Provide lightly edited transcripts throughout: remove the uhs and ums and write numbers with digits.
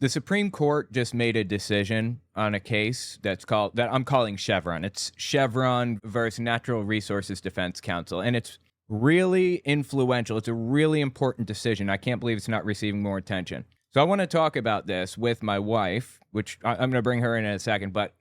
The Supreme Court just made a decision on a case that I'm calling Chevron. It's Chevron versus Natural Resources Defense Council, and it's really influential. It's a really important decision. I can't believe it's not receiving more attention. So I want to talk about this with my wife, which I'm going to bring her in a second, but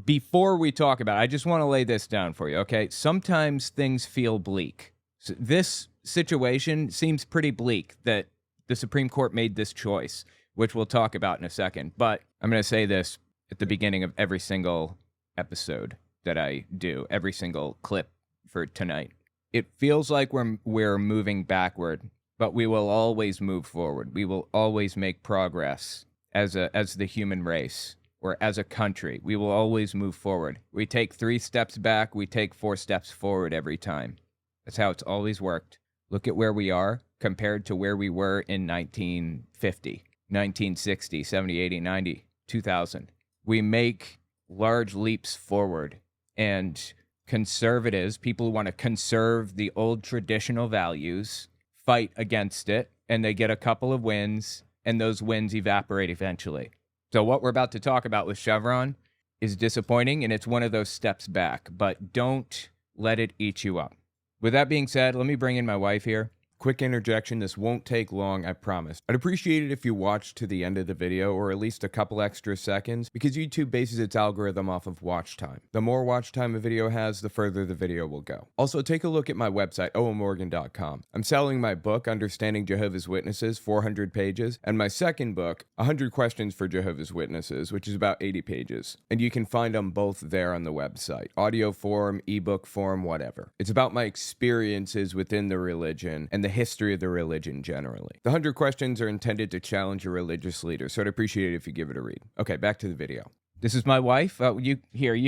before we talk about it, I just want to lay this down for you, okay? Sometimes things feel bleak. So this situation seems pretty bleak that the Supreme Court made this choice, which we'll talk about in a second. But I'm going to say this at the beginning of every single episode that I do, every single clip for tonight. It feels like we're moving backward, but we will always move forward. We will always make progress as the human race or as a country. We will always move forward. We take 3 steps back, we take 4 steps forward every time. That's how it's always worked. Look at where we are compared to where we were in 1950. 1960, 70, 80, 90, 2000. We make large leaps forward, and conservatives, people who want to conserve the old traditional values, fight against it, and they get a couple of wins, and those wins evaporate eventually. So what we're about to talk about with Chevron is disappointing, and it's one of those steps back, but don't let it eat you up. With that being said, let me bring in my wife here. Quick interjection, this won't take long, I promise. I'd appreciate it if you watched to the end of the video, or at least a couple extra seconds, because YouTube bases its algorithm off of watch time. The more watch time a video has, the further the video will go. Also, take a look at my website, oamorgan.com. I'm selling my book, Understanding Jehovah's Witnesses, 400 pages, and my second book, 100 Questions for Jehovah's Witnesses, which is about 80 pages. And you can find them both there on the website. Audio form, ebook form, whatever. It's about my experiences within the religion and the history of the religion generally. The 100 questions are intended to challenge a religious leader, so I'd appreciate it if you give it a read. Okay, back to the video. This is my wife. You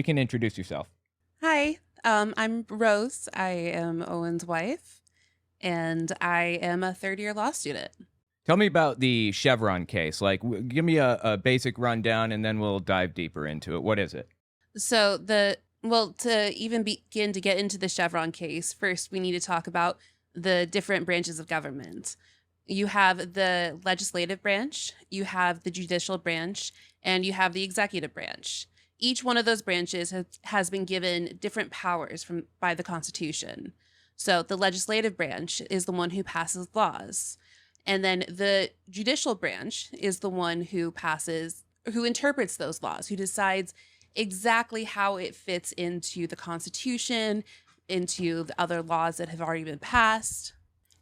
can introduce yourself. Hi, I'm Rose. I am Owen's wife, and I am a third-year law student. Tell me about the Chevron case. Give me a basic rundown, and then we'll dive deeper into it. What is it? So to even begin to get into the Chevron case, first we need to talk about the different branches of government. You have the legislative branch, you have the judicial branch, and you have the executive branch. Each one of those branches has been given different powers by the Constitution. So the legislative branch is the one who passes laws. And then the judicial branch is the one who interprets those laws, who decides exactly how it fits into the Constitution, into the other laws that have already been passed.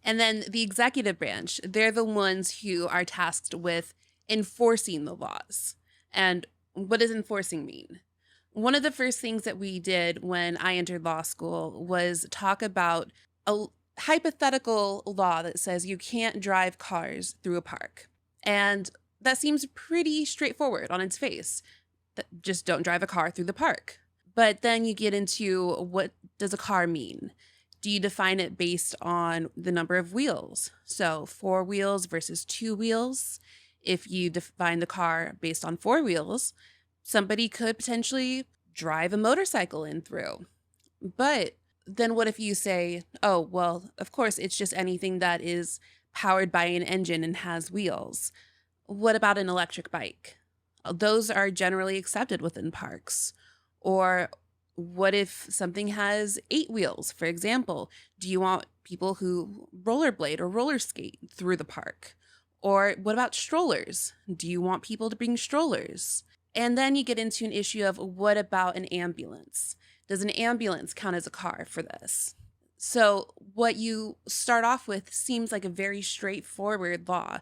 And then the executive branch, they're the ones who are tasked with enforcing the laws. And what does enforcing mean? One of the first things that we did when I entered law school was talk about a hypothetical law that says you can't drive cars through a park. And that seems pretty straightforward on its face. Just don't drive a car through the park. But then you get into, what does a car mean? Do you define it based on the number of wheels? So 4 wheels versus 2 wheels. If you define the car based on 4 wheels, somebody could potentially drive a motorcycle in through. But then what if you say, oh, well, of course, it's just anything that is powered by an engine and has wheels. What about an electric bike? Those are generally accepted within parks. Or what if something has 8 wheels? For example, do you want people who rollerblade or roller skate through the park? Or what about strollers? Do you want people to bring strollers? And then you get into an issue of, what about an ambulance? Does an ambulance count as a car for this? So what you start off with seems like a very straightforward law,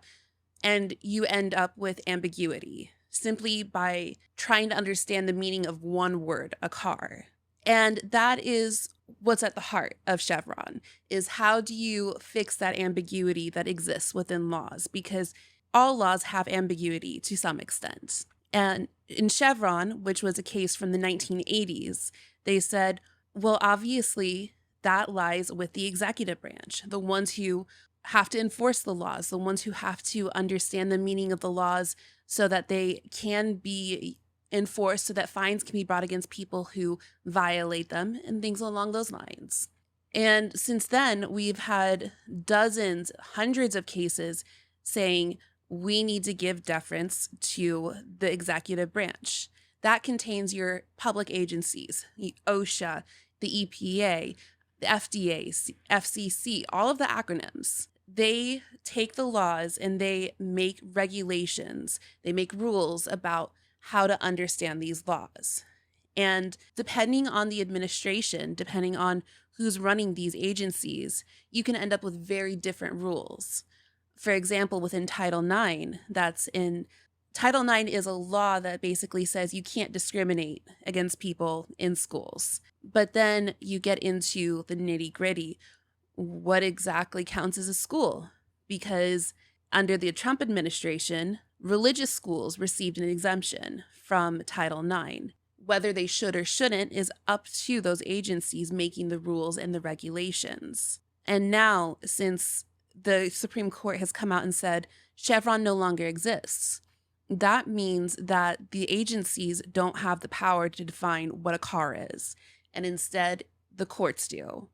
and you end up with ambiguity simply by trying to understand the meaning of one word, a car. And that is what's at the heart of Chevron, is how do you fix that ambiguity that exists within laws? Because all laws have ambiguity to some extent. And in Chevron, which was a case from the 1980s, they said, well, obviously that lies with the executive branch, the ones who have to enforce the laws, the ones who have to understand the meaning of the laws so that they can be enforced, so that fines can be brought against people who violate them and things along those lines. And since then, we've had dozens, hundreds of cases saying, we need to give deference to the executive branch. That contains your public agencies, the OSHA, the EPA, the FDA, FCC, all of the acronyms. They take the laws and they make regulations, they make rules about how to understand these laws. And depending on the administration, depending on who's running these agencies, you can end up with very different rules. For example, within Title IX, Title IX is a law that basically says you can't discriminate against people in schools. But then you get into the nitty gritty. What exactly counts as a school? Because under the Trump administration, religious schools received an exemption from Title IX. Whether they should or shouldn't is up to those agencies making the rules and the regulations. And now, since the Supreme Court has come out and said Chevron no longer exists, that means that the agencies don't have the power to define what a car is, and instead the courts do.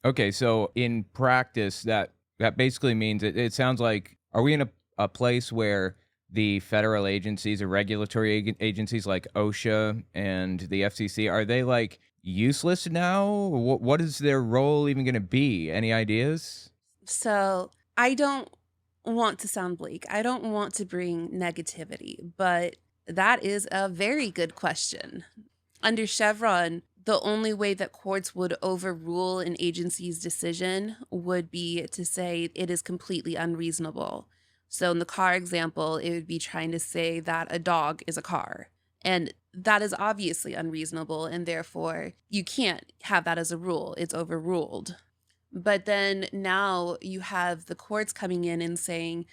Okay, so in practice, that basically means it sounds like, are we in a place where the federal agencies or regulatory agencies like OSHA and the FCC, are they like useless now? What is their role even going to be? Any ideas? So I don't want to sound bleak. I don't want to bring negativity, but that is a very good question. Under Chevron, the only way that courts would overrule an agency's decision would be to say it is completely unreasonable. So in the car example, it would be trying to say that a dog is a car. And that is obviously unreasonable, and therefore you can't have that as a rule. It's overruled. But then now you have the courts coming in and saying,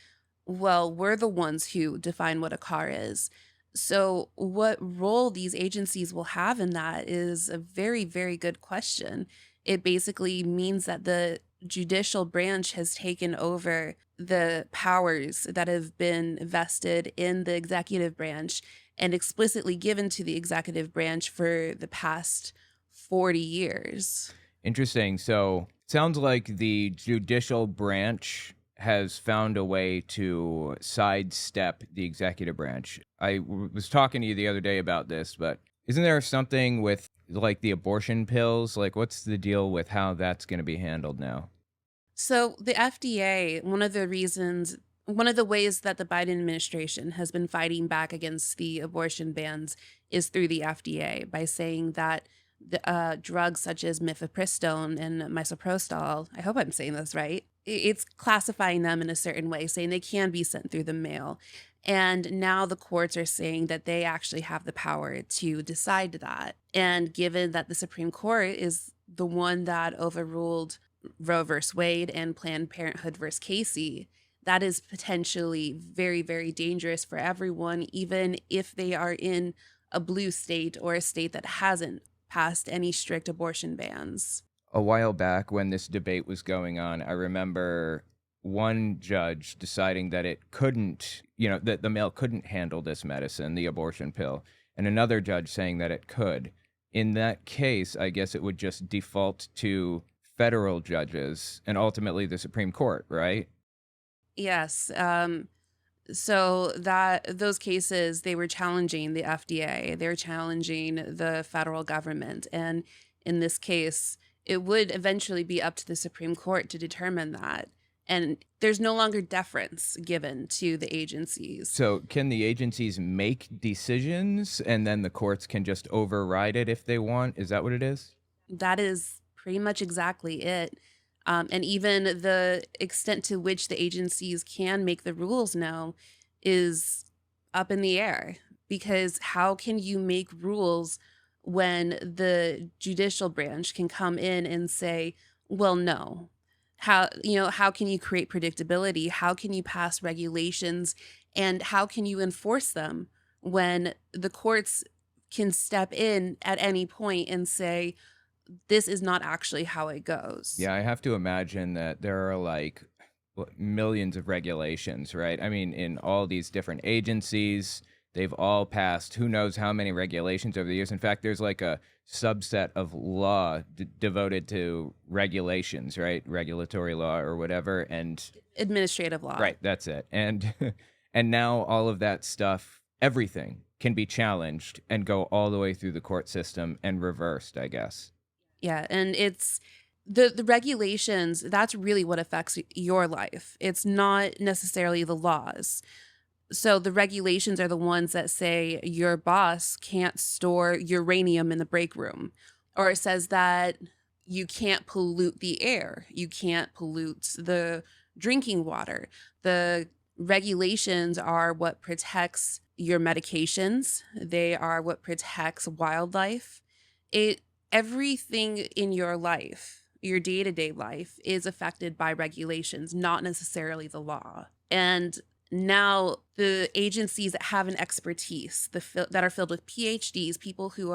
well, we're the ones who define what a car is. So what role these agencies will have in that is a very, very good question. It basically means that the judicial branch has taken over the powers that have been vested in the executive branch and explicitly given to the executive branch for the past 40 years. Interesting. So it sounds like the judicial branch has found a way to sidestep the executive branch. I was talking to you the other day about this, but isn't there something with like the abortion pills? Like, what's the deal with how that's going to be handled now? So the FDA, one of the ways that the Biden administration has been fighting back against the abortion bans is through the FDA by saying that the drugs such as mifepristone and misoprostol, I hope I'm saying this right, it's classifying them in a certain way, saying they can be sent through the mail. And now the courts are saying that they actually have the power to decide that. And given that the Supreme Court is the one that overruled Roe versus Wade and Planned Parenthood versus Casey, that is potentially very, very dangerous for everyone, even if they are in a blue state or a state that hasn't passed any strict abortion bans. A while back when this debate was going on, I remember one judge deciding that it couldn't, that the male couldn't handle this medicine, the abortion pill, and another judge saying that it could. In that case, I guess it would just default to federal judges and ultimately the Supreme Court, right? Yes. So that those cases, they were challenging the FDA, they were challenging the federal government. And in this case, it would eventually be up to the Supreme Court to determine that. And there's no longer deference given to the agencies. So can the agencies make decisions and then the courts can just override it if they want? Is that what it is? That is pretty much exactly it. And even the extent to which the agencies can make the rules now is up in the air, because how can you make rules when the judicial branch can come in and say, well, no? How can you create predictability? How can you pass regulations, and how can you enforce them when the courts can step in at any point and say, this is not actually how it goes? Yeah, I have to imagine that there are like millions of regulations, right? I mean, in all these different agencies, they've all passed who knows how many regulations over the years. In fact, there's like a subset of law devoted to regulations, right? Regulatory law or whatever. And Administrative law. right, that's it. And And now all of that stuff, everything can be challenged and go all the way through the court system and reversed, I guess. Yeah, and it's the regulations, that's really what affects your life. It's not necessarily the laws. So the regulations are the ones that say your boss can't store uranium in the break room, or it says that you can't pollute the air, you can't pollute the drinking water. The regulations are what protects your medications, they are what protects wildlife. It Everything in your life, your day-to-day life is affected by regulations, not necessarily the law. And now the agencies that have an expertise that are filled with PhDs, people who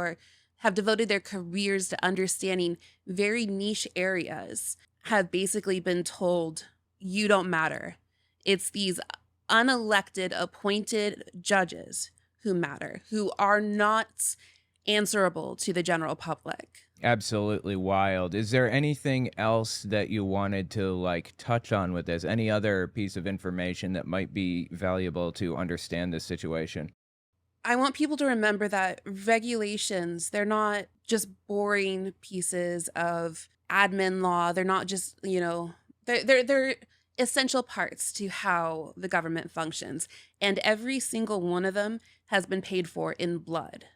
have devoted their careers to understanding very niche areas, have basically been told, you don't matter. It's these unelected, appointed judges who matter, who are not answerable to the general public. Absolutely wild. Is there anything else that you wanted to like touch on with this? Any other piece of information that might be valuable to understand this situation? I want people to remember that regulations, they're not just boring pieces of admin law. They're not just, they're essential parts to how the government functions. And every single one of them has been paid for in blood.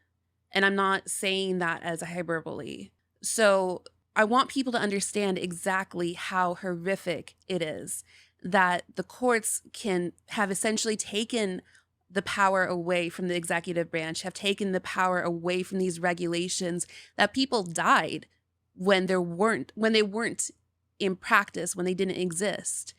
And I'm not saying that as a hyperbole. So I want people to understand exactly how horrific it is that the courts can have essentially taken the power away from the executive branch, have taken the power away from these regulations, that people died when they weren't in practice, when they didn't exist,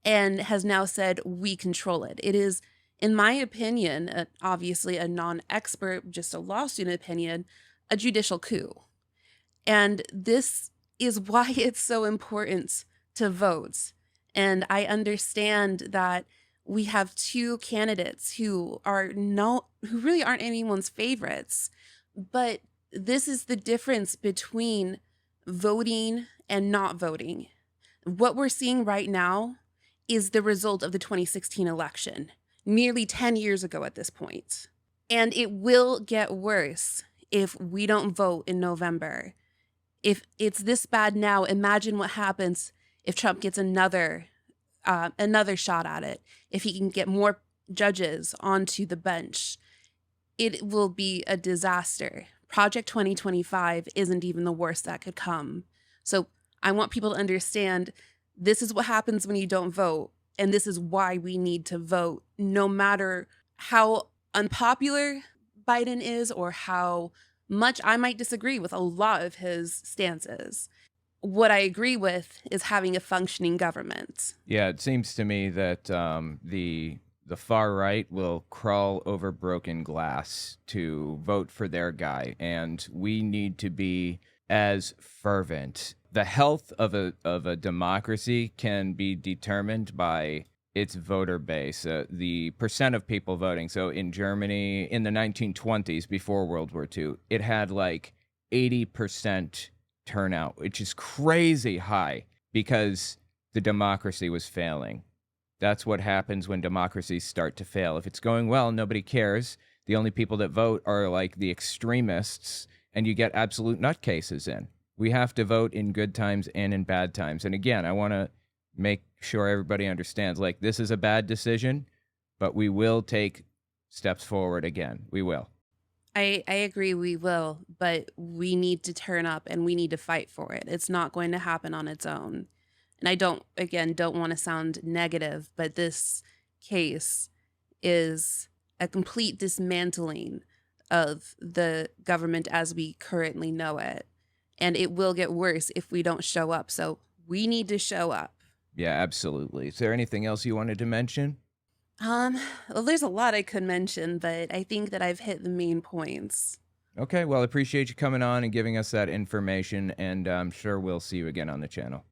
and has now said, we control it. It is, in my opinion, obviously a non-expert, just a law student opinion, a judicial coup. And this is why it's so important to vote. And I understand that we have two candidates who really aren't anyone's favorites, but this is the difference between voting and not voting. What we're seeing right now is the result of the 2016 election, nearly 10 years ago at this point. And it will get worse if we don't vote in November. If it's this bad now, imagine what happens if Trump gets another shot at it, if he can get more judges onto the bench. It will be a disaster. Project 2025 isn't even the worst that could come. So I want people to understand this is what happens when you don't vote, and this is why we need to vote, no matter how unpopular Biden is or how much I might disagree with a lot of his stances. What I agree with is having a functioning government. Yeah, it seems to me that the far right will crawl over broken glass to vote for their guy, and we need to be as fervent. The health of a democracy can be determined by its voter base, the percent of people voting. So in Germany in the 1920s, before World War II, it had like 80% turnout, which is crazy high because the democracy was failing. That's what happens when democracies start to fail. If it's going well, nobody cares. The only people that vote are like the extremists, and you get absolute nutcases in. We have to vote in good times and in bad times. And again, I want to make sure everybody understands, like, this is a bad decision, but we will take steps forward again. We will. I agree we will, but we need to turn up and we need to fight for it. It's not going to happen on its own. And I don't want to sound negative, but this case is a complete dismantling of the government as we currently know it. And it will get worse if we don't show up. So we need to show up. Yeah, absolutely. Is there anything else you wanted to mention? Well, there's a lot I could mention, but I think that I've hit the main points. Okay, well, I appreciate you coming on and giving us that information, and I'm sure we'll see you again on the channel.